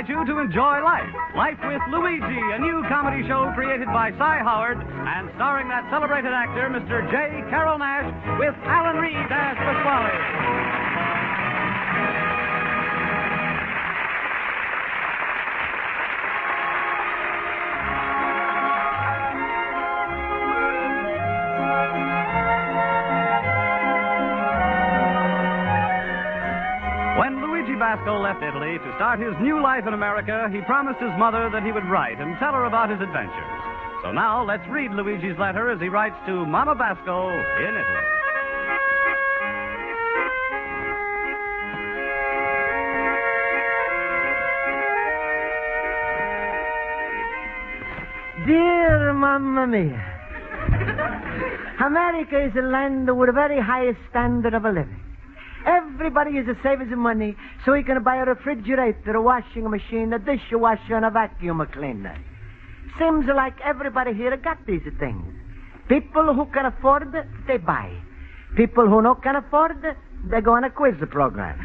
invite you to enjoy Life. Life with Luigi, a new comedy show created by Cy Howard and starring that celebrated actor, Mr. J. Carrol Naish, with Alan Reed as Pasquale. When Luigi Basco left Italy to start his new life in America, he promised his mother that he would write and tell her about his adventures. So now let's read Luigi's letter as he writes to Mama Basco in Italy. Dear Mamma Mia, America is a land with a very high standard of a living. Everybody is a saving some money so he can buy a refrigerator, a washing machine, a dishwasher, and a vacuum cleaner. Seems like everybody here got these things. People who can afford it, they buy. People who no can afford it, they go on a quiz program.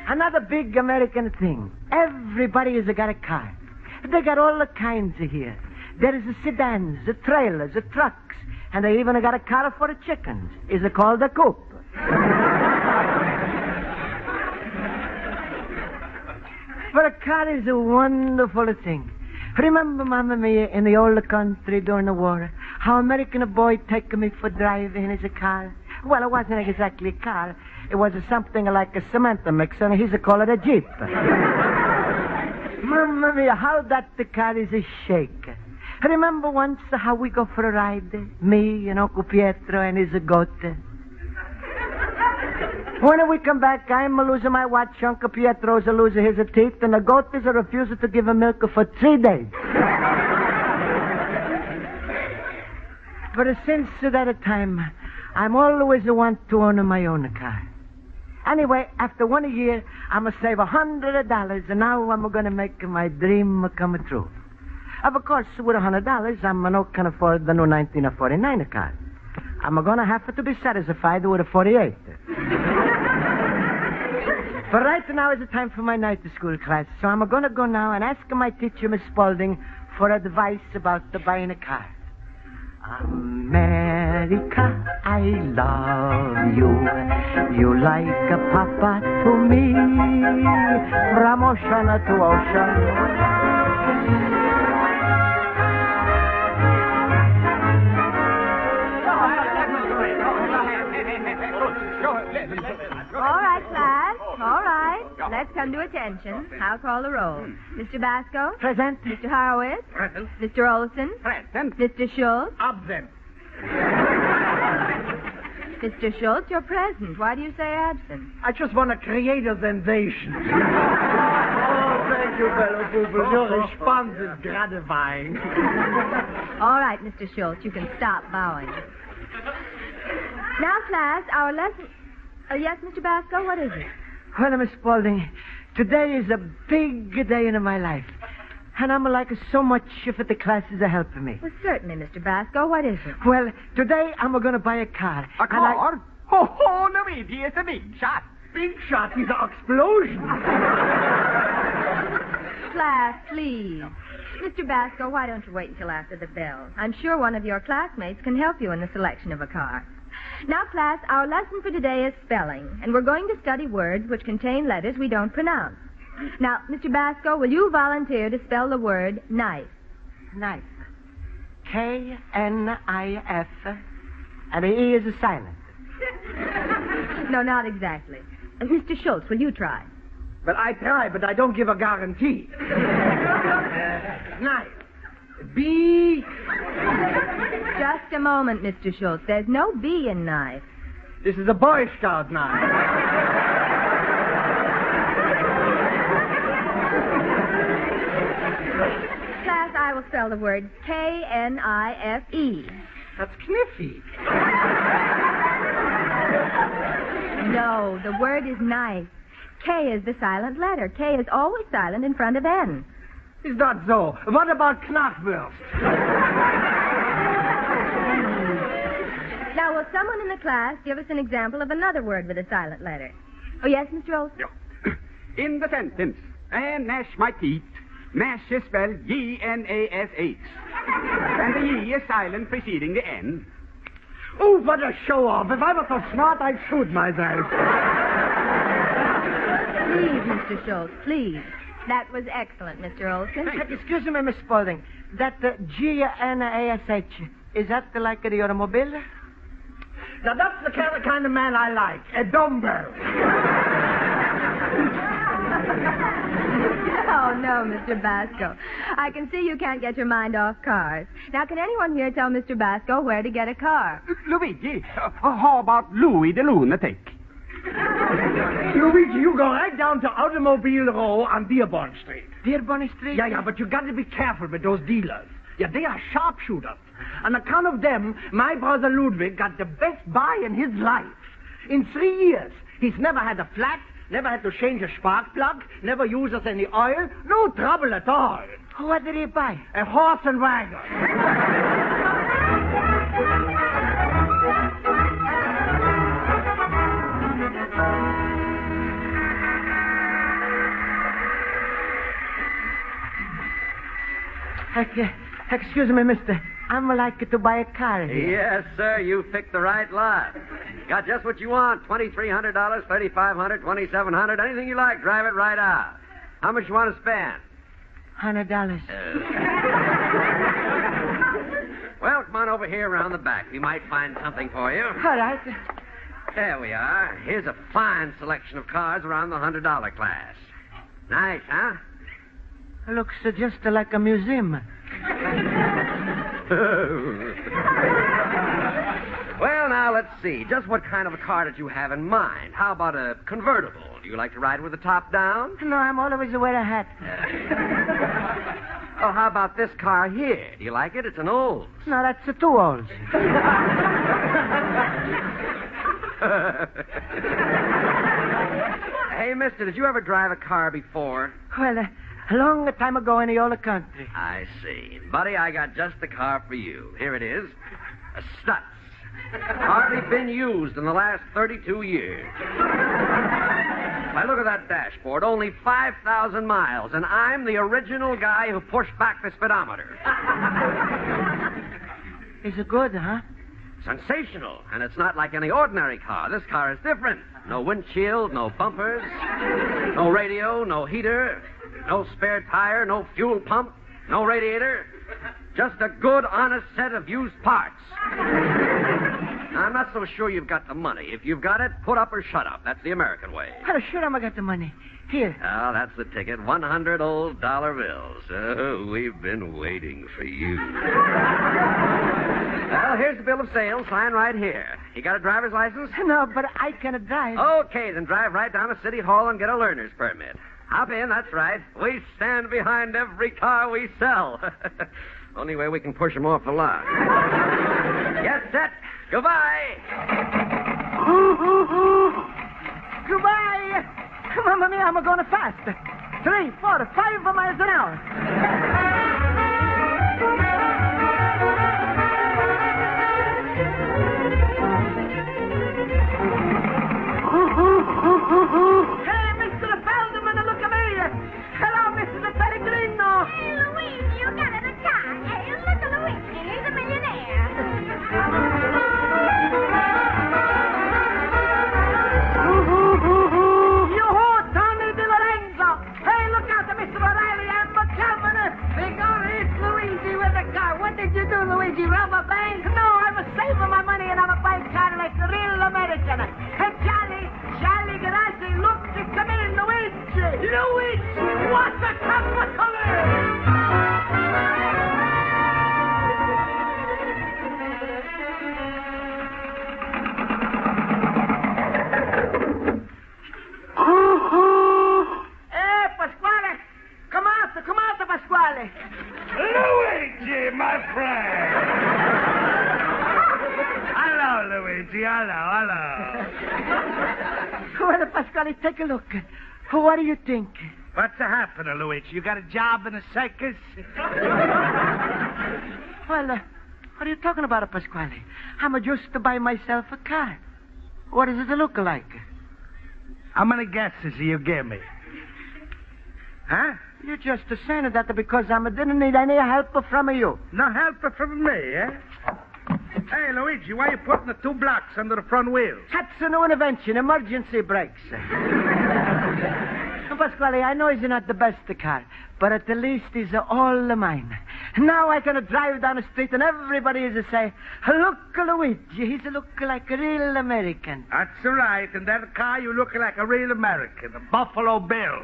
Another big American thing. Everybody has got a car. They got all the kinds here. There is the sedans, the trailers, the trucks, and they even got a car for the chickens. Is it called a coop? But a car is a wonderful thing. Remember, Mamma Mia, in the old country during the war, how American boy take me for driving in his car? Well, it wasn't exactly a car. It was something like a cement mixer, and he's call it a Jeep. Mamma Mia, how that the car is a shake. Remember once how we go for a ride? Me and Uncle Pietro and his goat. When we come back, I'm losing my watch, Uncle Pietro's losing his teeth, and the goat is refusing to give him milk for 3 days. But since that time, I'm always the one to own my own car. Anyway, after 1 year, I'm going to save $100, and now I'm going to make my dream come true. Of course, with $100, I'm not going to afford the new 1949 car. I'm going to have to be satisfied with a 48. But right now is the time for my night school class, so I'm going to go now and ask my teacher, Miss Spaulding, for advice about buying a car. America, I love you. You like a papa to me, from ocean to ocean. All right, class. All right. Let's come to attention. I'll call the roll. Mr. Basco? Present. Mr. Horowitz? Present. Mr. Olson? Present. Mr. Schultz? Absent. Mr. Schultz, you're present. Why do you say absent? I just want to create a sensation. Oh, thank you, fellow people. Your response is gratifying. All right, Mr. Schultz, you can stop bowing. Now, class, our lesson... yes, Mr. Basco, what is it? Well, Miss Spaulding, today is a big day in my life. And I'm like so much for the classes are helping me. Well, certainly, Mr. Basco. What is it? Well, today I'm going to buy a car. A car? Oh, Luigi, it's a big shot. Big shot is an explosion. Class, please. Mr. Basco, why don't you wait until after the bell? I'm sure one of your classmates can help you in the selection of a car. Now, class, our lesson for today is spelling, and we're going to study words which contain letters we don't pronounce. Now, Mr. Basco, will you volunteer to spell the word knife? Knife. Knif. And the E is silent. No, not exactly. Mr. Schultz, will you try? Well, I try, but I don't give a guarantee. Knife. B. Just a moment, Mr. Schultz. There's no B in knife. This is a Boy Scout knife. Class, I will spell the word K-N-I-F-E. That's kniffy. No, the word is knife. K is the silent letter. K is always silent in front of N. Is that so? What about Knackwurst? Now, will someone in the class give us an example of another word with a silent letter? Oh, yes, Mr. Olson? Yeah. in the sentence. And gnash my teeth. Gnash is spelled G-N-A-S-H. And the E is silent preceding the N. Oh, what a show-off. If I were so smart, I'd shoot myself. Please, Mr. Schultz, please. That was excellent, Mr. Olson. Excuse me, Miss Spaulding. That G-N-A-S-H, is that like the automobile? Now, that's the kind of man I like. A dumbbell. Oh, no, Mr. Basco. I can see you can't get your mind off cars. Now, can anyone here tell Mr. Basco where to get a car? Luigi, how about Louis the lunatic? Luigi, you go right down to Automobile Row on Dearborn Street. Dearborn Street? Yeah, but you got to be careful with those dealers. Yeah, they are sharpshooters. On account of them, my brother Ludwig got the best buy in his life. In 3 years, he's never had a flat, never had to change a spark plug, never uses any oil, no trouble at all. What did he buy? A horse and wagon. Excuse me, mister. I'm like to buy a car here. Yes, sir. You picked the right lot. Got just what you want. $2,300, $3,500, $2,700, anything you like. Drive it right out. How much you want to spend? $100. Well, come on over here around the back. We might find something for you. All right. There we are. Here's a fine selection of cars around the $100 class. Nice, huh? Looks just like a museum. Well, now, let's see. Just what kind of a car did you have in mind? How about a convertible? Do you like to ride with the top down? No, I'm always wear a hat. Oh, how about this car here? Do you like it? It's an old. No, that's a two olds. Hey, mister, did you ever drive a car before? Well, a long time ago in the old country. I see. Buddy, I got just the car for you. Here it is. A Stutz. Hardly been used in the last 32 years. Why, look at that dashboard. Only 5,000 miles, and I'm the original guy who pushed back the speedometer. Is it good, huh? Sensational. And it's not like any ordinary car. This car is different. No windshield, no bumpers, no radio, no heater, no spare tire, no fuel pump, no radiator. Just a good, honest set of used parts. I'm not so sure you've got the money. If you've got it, put up or shut up. That's the American way. Well, sure I'm going to get the money. Here. Oh, that's the ticket. 100 old dollar bills. Oh, we've been waiting for you. Well, here's the bill of sale. Sign right here. You got a driver's license? No, but I can drive. Okay, then drive right down to City Hall and get a learner's permit. Hop in, that's right. We stand behind every car we sell. Only way we can push them off the lot. Get set. Goodbye. Goodbye. Mamma mia, I'm going fast. 3, 4, 5 miles an hour. Hey, Mr. Feldman, look at me. Hello, Mrs. Pellegrino. Hey, Luigi, you got a car. Hey, look at Luigi. He's a millionaire. Yoo-hoo, Tony Di Lorenzo. Hey, look out, Mr. O'Reilly. I'm coming. They're going to hit Luigi with the car. What did you do, Luigi? Rob a bank? No, I'm saving my money and I'm a buying car like a real American. Hey, Charlie, grazie. Look, come in, Luigi. Luigi, what the cup of color? Pasquale! Come out, Pasquale! Luigi, my friend! Hello, Luigi. Hello. Well, Pasquale, take a look. What do you think? What's happening, Luigi? You got a job in a circus? Well, what are you talking about, Pasquale? I'm just to buy myself a car. What does it look like? How many guesses do you give me? Huh? You just saying that because I didn't need any help from you. No help from me, eh? Hey, Luigi, why are you putting the 2 blocks under the front wheels? That's a new invention, emergency brakes. Pasquale, I know he's not the best car, but at the least he's all mine. Now I can drive down the street and everybody is say, look, Luigi, he's look like a real American. That's right. In that car, you look like a real American, a Buffalo Bill.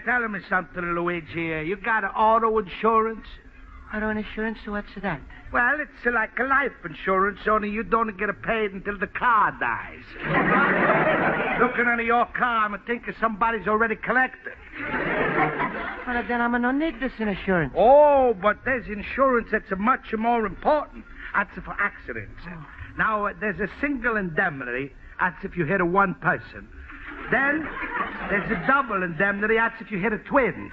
Tell me something, Luigi. You got auto insurance? Auto insurance? What's that? Well, it's like a life insurance, only you don't get it paid until the car dies. Looking at your car, I'm thinking somebody's already collected. Well, then I'm going to need this insurance. Oh, but there's insurance that's much more important. That's for accidents. Oh. Now, there's a single indemnity. That's if you hit a one person. Then there's a double indemnity. That's if you hit a twins.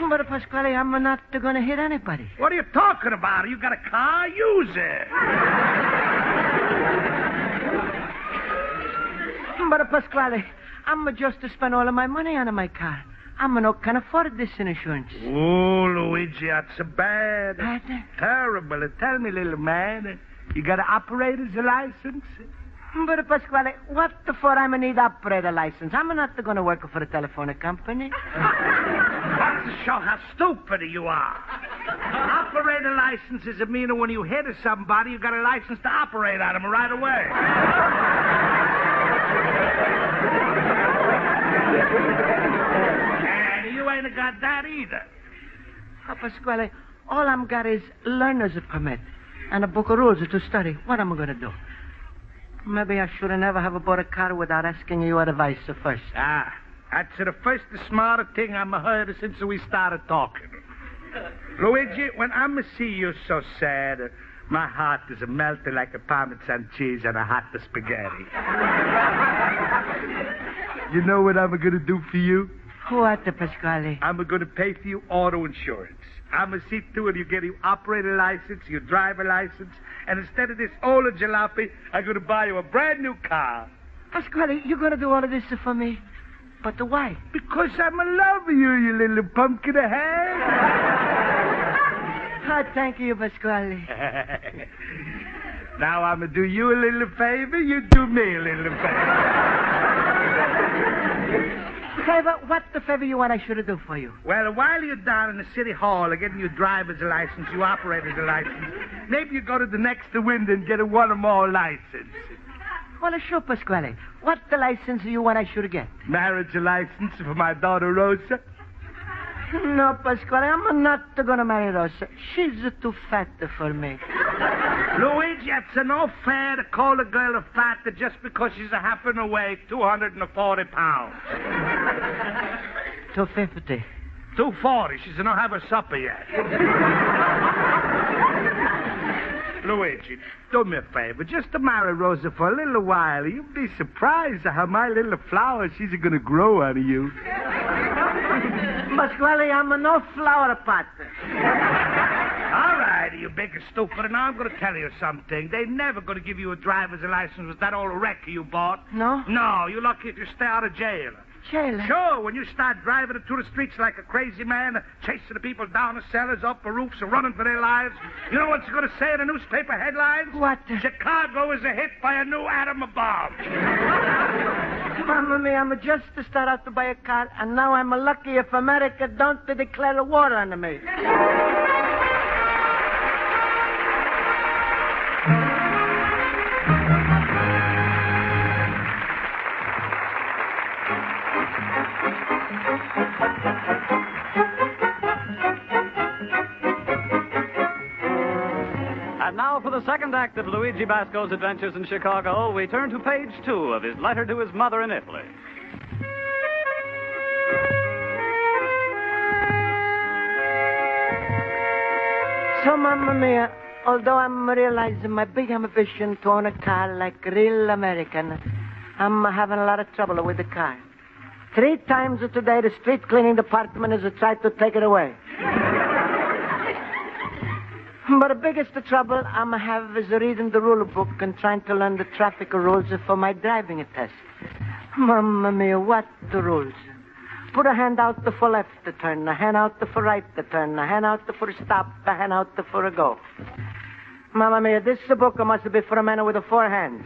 But, Pasquale, I'm not going to hit anybody. What are you talking about? You got a car? Use it. But, Pasquale, I'm just to spend all of my money on my car. I'm not can afford this insurance. Oh, Luigi, that's bad. Bad? Terrible. Tell me, little man, you got an operator's license? But, Pasquale, what for I'm going to need operator license? I'm not going to work for a telephone company. That's to show how stupid you are. Operator license is a meaning when you hit somebody, you got a license to operate on them right away. And you ain't got that either. Oh, Pasquale, all I'm got is learner's permit and a book of rules to study. What am I going to do? Maybe I should never have bought a car without asking you advice first. Ah, that's the first smarter thing I'm heard since we started talking. Luigi, when I'm see you so sad, my heart is melting like a Parmesan cheese and a hot spaghetti. You know what I'm going to do for you? What, Pasquale? I'm going to pay for you auto insurance. I'm going to see to it you get your operator license, your driver license, and instead of this old jalopy, I'm going to buy you a brand new car. Pasquale, you're going to do all of this for me? But why? Because I'm in love with you, you little pumpkin head. Oh, thank you, Pasquale. Now I'm going to do you a little favor, you do me a little favor. Favor? What the favor you want I should do for you? Well, while you're down in the city hall getting your driver's license, your operator's license, maybe you go to the next window and get a one or more license. Well, sure, Pasquale. What the license you want I should get? Marriage license for my daughter, Rosa. No, Pasquale, I'm not going to marry Rosa. She's too fat for me. Luigi, it's no fair to call a girl a fat just because she's a happen to weigh 240 pounds. 250. 240. She's not have her supper yet. Luigi, do me a favor. Just to marry Rosa for a little while. You'll be surprised at how my little flower she's going to grow out of you. Pasquale, I'm no flower pot. All right, you big and stupid. And now I'm going to tell you something. They're never going to give you a driver's license with that old wreck you bought. No? No, you're lucky if you stay out of jail. Jail? Sure, when you start driving it through the streets like a crazy man, chasing the people down the cellars, up the roofs, and running for their lives, you know what you're going to say in the newspaper headlines? What? Chicago is hit by a new atom bomb. Mamma mia, I'm just to start out to buy a car, and now I'm lucky if America don't declare a war on me. And now for the second act of Luigi Basco's adventures in Chicago, we turn to page 2 of his letter to his mother in Italy. So, Mamma mia, although I'm realizing my big ambition to own a car like a real American, I'm having a lot of trouble with the car. 3 times today, the street cleaning department has tried to take it away. But the biggest trouble I'm have is reading the rule book and trying to learn the traffic rules for my driving test. Mamma mia, what the rules? Put a hand out for left to turn, a hand out for right to turn, a hand out for stop, a hand out for a go. Mamma mia, this book must be for a man with 4 hands.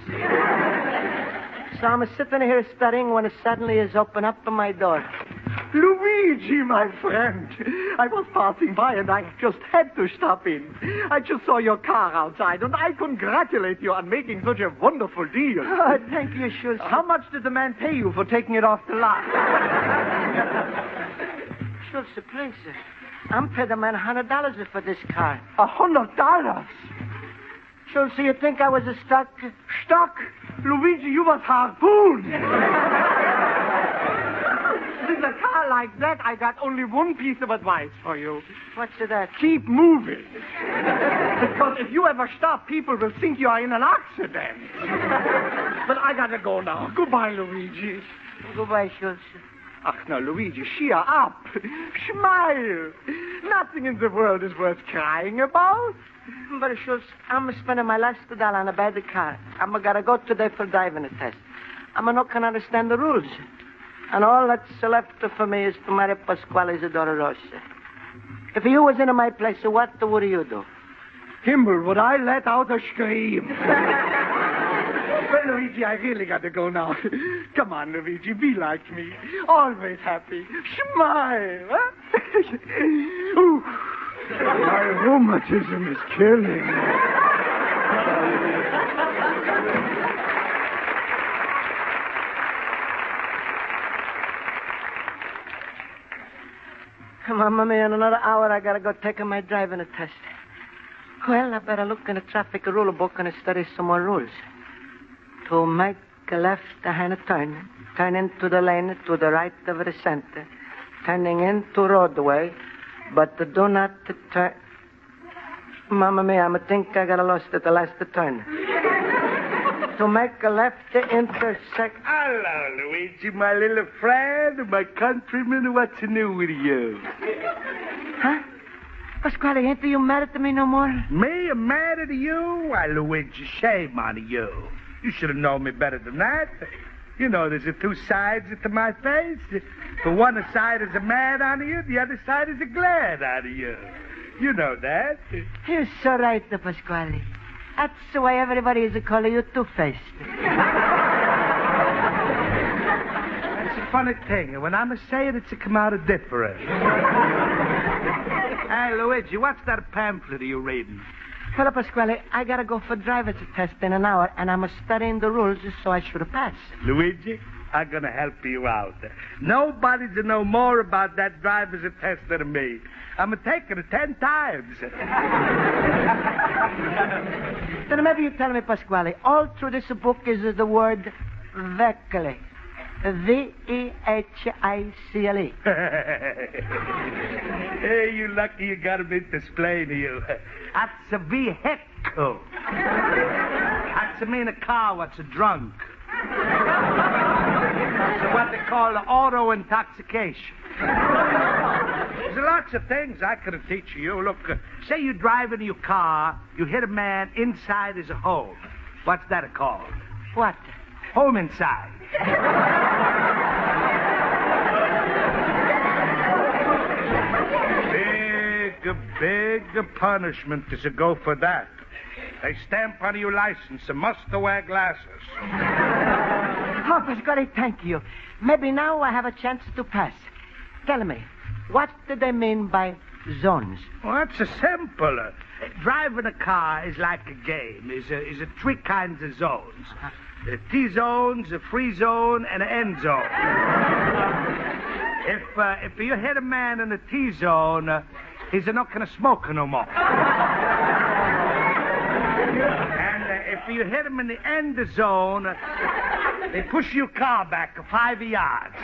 So I'm sitting here studying when it suddenly is open up my door. Luigi, my friend. I was passing by and I just had to stop in. I just saw your car outside and I congratulate you on making such a wonderful deal. Oh, thank you, Schultz. How much did the man pay you for taking it off the lot? Schultz, please. I'm paid the man $100 for this car. $100? Schultz, you think I was stuck? Stuck? Luigi, you was harpooned. With a car like that, I got only one piece of advice for you. What's that? Keep moving. Because if you ever stop, people will think you are in an accident. But I gotta go now. Goodbye, Luigi. Goodbye, Schultz. Ach, now, Luigi, cheer up. Smile. Nothing in the world is worth crying about. But, Schultz, I'm spending my last $1 on a bad car. I'm gotta go today for driving a test. I'm not gonna understand the rules. And all that's left for me is to marry Pasquale's daughter, Rosa. If you was in my place, what would you do? Himmel, would I let out a scream? Well, Luigi, I really got to go now. Come on, Luigi, be like me. Always happy. Smile, huh? Ooh, my rheumatism is killing me. Mamma mia, in another hour I gotta go take my driving test. Well, I better look in the traffic rule book and study some more rules. To make a left-hand turn, turn into the lane to the right of the center, turning into roadway, but do not turn. Mamma mia, I think I got lost at the last turn. To make a left intersect. Hello, Luigi, my little friend, my countryman. What's new with you? Huh? Pasquale, ain't you mad at me no more? Me? I'm mad at you? Why, Luigi, shame on you. You should have known me better than that. You know, there's 2 sides to my face. The one side is a mad on you, the other side is a glad on you. You know that. You're so right, Pasquale. That's why everybody is calling you Two-Faced. That's a funny thing. When I'm saying it's come out different. Hey, Luigi, what's that pamphlet you reading? Well, Pasquale, I gotta go for driver's test in an hour, and I'm studying the rules so I should pass. Luigi, I'm gonna help you out. Nobody's to know more about that driver's test than me. I'm taking it 10 times. Then maybe you tell me, Pasquale, all through this book is the word vehicle. Vehicle. Hey, you lucky you got me to explain to you. That's a vehicle. That's mean a car what's a drunk. That's what they call auto intoxication. There's lots of things I could have teach you. Look, say you drive in your car, you hit a man inside his home. What's that called? What? Home inside. Big punishment is to go for that. They stamp on your license and must wear glasses. Oh, Pasquale, thank you. Maybe now I have a chance to pass. Tell me, what do they mean by zones? Well, that's a simple. Driving a car is like a game. Is a 3 kinds of zones. A T-zones, a free zone, and an end zone. If you hit a man in the T-zone, he's not going to smoke no more. And if you hit him in the end zone, they push your car back 5 yards.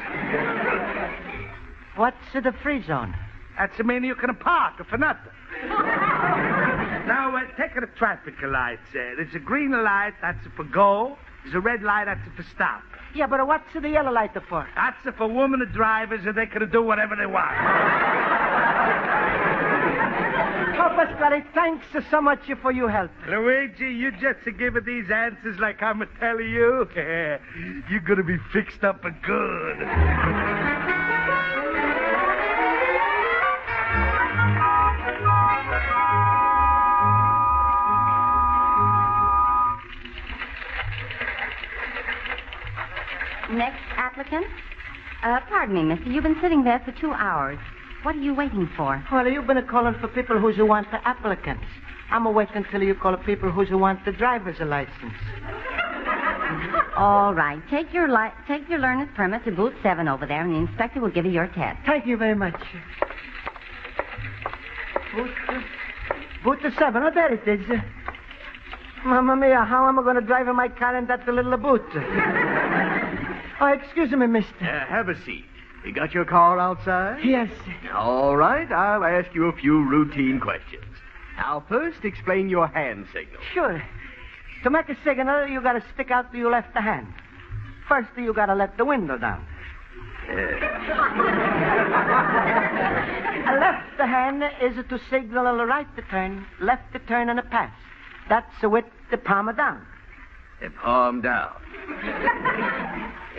What's the free zone? That's the mean you can park for nothing. Now, take the traffic lights. There's a green light, that's for go. There's a red light, that's for stop. Yeah, but what's the yellow light for? That's for women drivers, and they can do whatever they want. Oh, Pasquale, thanks so much for your help. Luigi, you just give me these answers like I'm telling you. You're going to be fixed up and good. Next applicant? Pardon me, mister. You've been sitting there for 2 hours. What are you waiting for? Well, you've been calling for people who want the applicants. I'm waiting until you call people who want the driver's license. All right. Take your learner's permit to booth 7 over there, and the inspector will give you your test. Thank you very much. Booth 7. Oh, there it is. Mamma mia, how am I going to drive in my car in that little booth? Oh, excuse me, mister. Have a seat. You got your car outside? Yes. All right, I'll ask you a few routine questions. Now, first, explain your hand signal. Sure. To make a signal, you got to stick out your left hand. First, you got to let the window down. A left hand is to signal a right turn, left turn, and a pass. That's with the palm down. The palm down.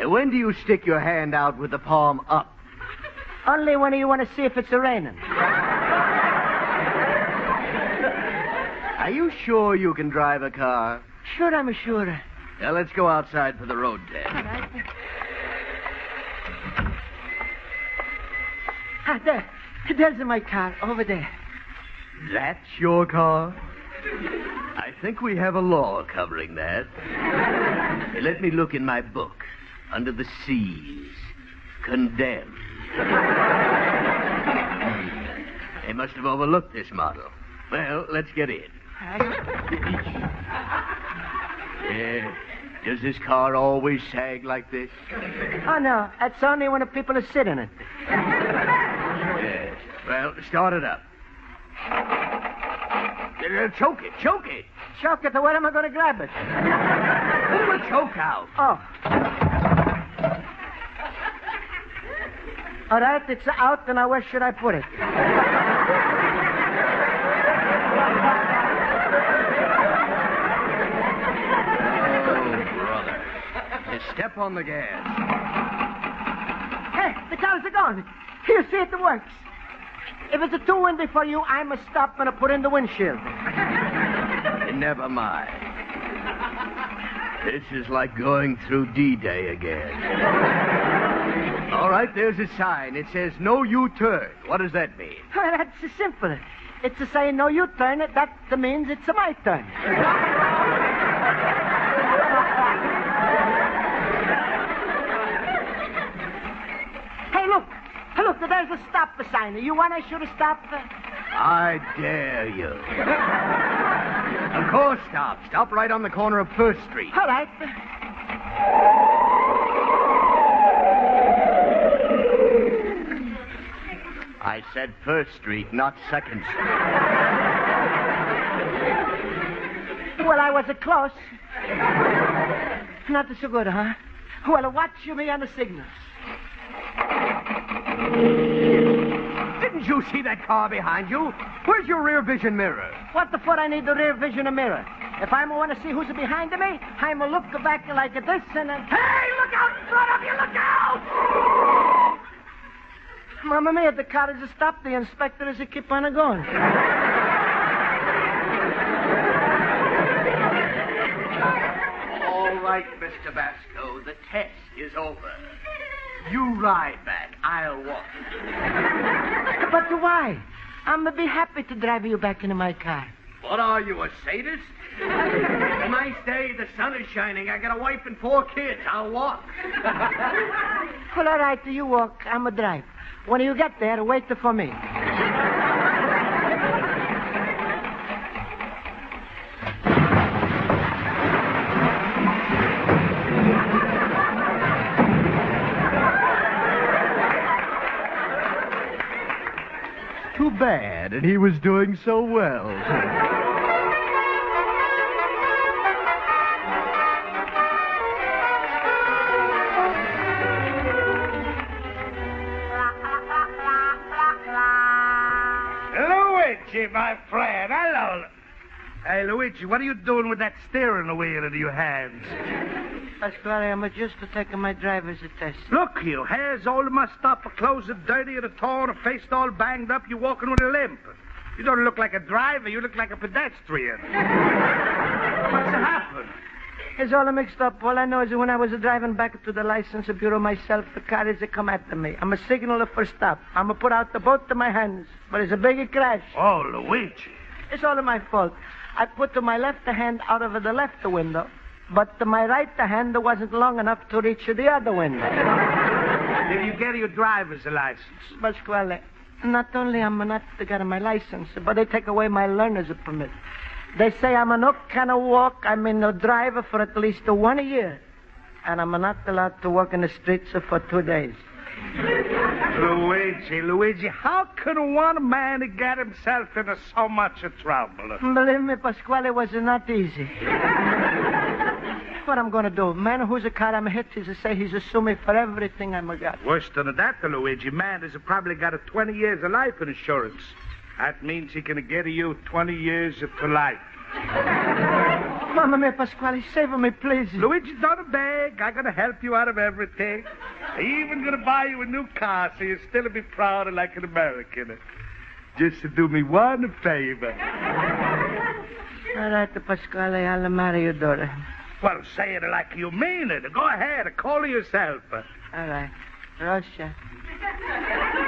When do you stick your hand out with the palm up? Only when you want to see if it's raining. Are you sure you can drive a car? Sure, I'm sure. Now, let's go outside for the road test. All right. There. There's my car, over there. That's your car? I think we have a law covering that. Hey, let me look in my book. Under the C's. Condemned. They must have overlooked this model. Well, let's get in. Does this car always sag like this? Oh, no. That's only when the people sit in it. Yes. Well, start it up. Choke it. Choke it? Where am I going to grab it? Pull the choke out. Oh. All right, it's out, and now where should I put it? Step on the gas. Hey, the cars are gone. You see it works. If it's too windy for you, I must stop and put in the windshield. Never mind. This is like going through D-Day again. All right, there's a sign. It says no U-turn. What does that mean? Well, that's simple. It's a saying no U-turn. That means it's my turn. Hey, look, there's a stop sign. You want I should have stopped? I dare you. Of course, stop. Stop right on the corner of 1st Street. All right. I said 1st Street, not 2nd Street. Well, I was close. Not so good, huh? Well, watch me on the signals. Didn't you see that car behind you? Where's your rear vision mirror? What the fuck I need the rear vision mirror? If I want to see who's behind me, I'm look back like this and then... Hey, look out in front of you! Look out! Mamma mia, the car is stopped. The inspector is keep on going. All right, Mr. Basco, the test is over. You ride back. I'll walk. But why? I'm be happy to drive you back into my car. What are you, a sadist? A nice day, the sun is shining. I got a wife and 4 kids. I'll walk. Well, all right, you walk. I'm a drive. When you get there, wait for me. Too bad, and he was doing so well. Luigi, my friend. Hello. Hey, Luigi, what are you doing with that steering wheel in your hands? Pasquale, I'm just taking my driver's test. Look, you hair's all mussed up, a clothes are dirty, and a torn, a face all banged up. You're walking with a limp. You don't look like a driver. You look like a pedestrian. What's happened? It's all mixed up. All I know is that when I was driving back to the license bureau myself, the car is come after me. I'm a signaler for stop. I'm a put out the both of my hands. But it's a big crash. Oh, Luigi. It's all my fault. I put my left hand out of the left window, but my right hand wasn't long enough to reach the other window. Did you get your driver's license? Pasquale, not only am I not got my license, but they take away my learner's permit. They say I'm not kind of walk. I'm in a driver for at least 1 year. And I'm not allowed to walk in the streets for 2 days. Luigi, how can one man get himself into so much trouble? Believe me, Pasquale, it was not easy. What I'm going to do? Man who's a car I'm hit, he's say he's assuming for everything I'm got. Worse than that, Luigi. Man has probably got a 20 years of life insurance. That means he can get you 20 years to life. Mamma mia, Pasquale, save me, please. Luigi, don't beg. I'm going to help you out of everything. I'm even going to buy you a new car so you'll still be proud like an American. Just to do me one favor. All right, Pasquale, I'll marry your daughter. Well, say it like you mean it. Go ahead, call her yourself. All right. Rosa.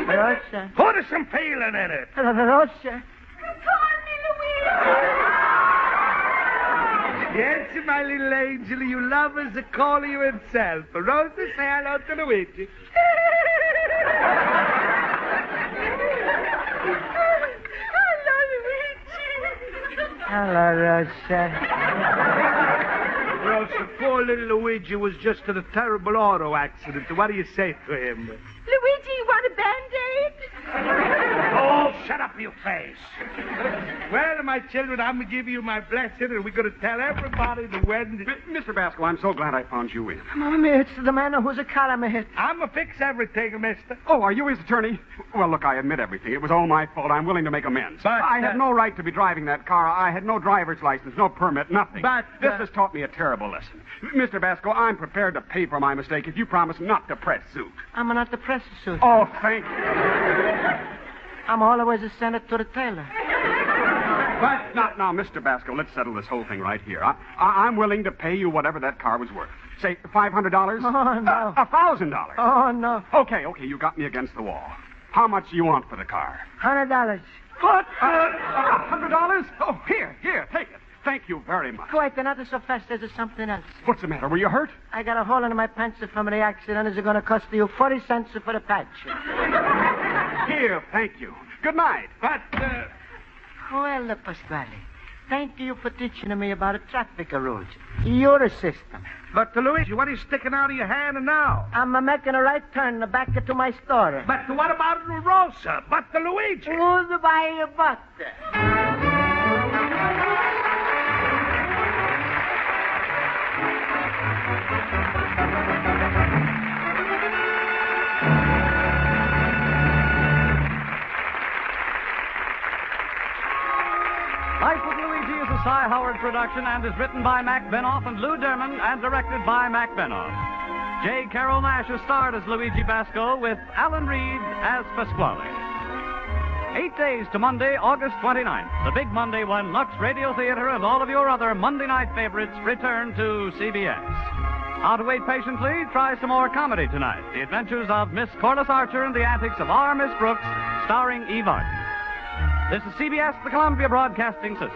Rosa. Put some feeling in it. Rosa. Call me, Luigi. Yes, my little angel, you love us to call you himself. Rosa, say hello to Luigi. Hello, Rosa. Rosa, poor little Luigi was just in a terrible auto accident. What do you say to him? Luigi, you want a Band-Aid? Oh, shut up, you face. Well, my children, I'm going to give you my blessing, and we're going to tell everybody the wedding. Mr. Basco, I'm so glad I found you in. Mamma mia, it's the man who's a car I'm hit. I'm going to fix everything, mister. Oh, are you his attorney? Well, look, I admit everything. It was all my fault. I'm willing to make amends. But, I had no right to be driving that car. I had no driver's license, no permit, nothing. But, this has taught me a terrible lesson. Mr. Basco, I'm prepared to pay for my mistake if you promise not to press suit. I'm not the press suit. Oh, thank you. I'm always send it to the tailor. But now, Mr. Basco, let's settle this whole thing right here. I'm willing to pay you whatever that car was worth. Say $500? Oh, no. $1,000? Oh, no. Okay, you got me against the wall. How much do you want for the car? $100. What? $100? Oh, here, take it. Thank you very much. Quite, not so fast as something else. What's the matter? Were you hurt? I got a hole in my pants from the accident. It's going to cost you 40 cents for the patch. Here, thank you. Good night. But, Well, Pasquale, thank you for teaching me about traffic rules. Your system. But, Luigi, what are you sticking out of your hand now? I'm making a right turn back to my store. But what about Rosa? But Luigi? Who's by your butt? Life with Luigi is a Cy Howard production and is written by Mac Benoff and Lou Derman and directed by Mac Benoff. J. Carrol Naish is starred as Luigi Basco with Alan Reed as Pasquale. 8 days to Monday, August 29th. The big Monday when Lux Radio Theater and all of your other Monday night favorites return to CBS. How to wait patiently? Try some more comedy tonight. The Adventures of Miss Corliss Archer and the Antics of Our Miss Brooks, starring Eve Arden. This is CBS, the Columbia Broadcasting System.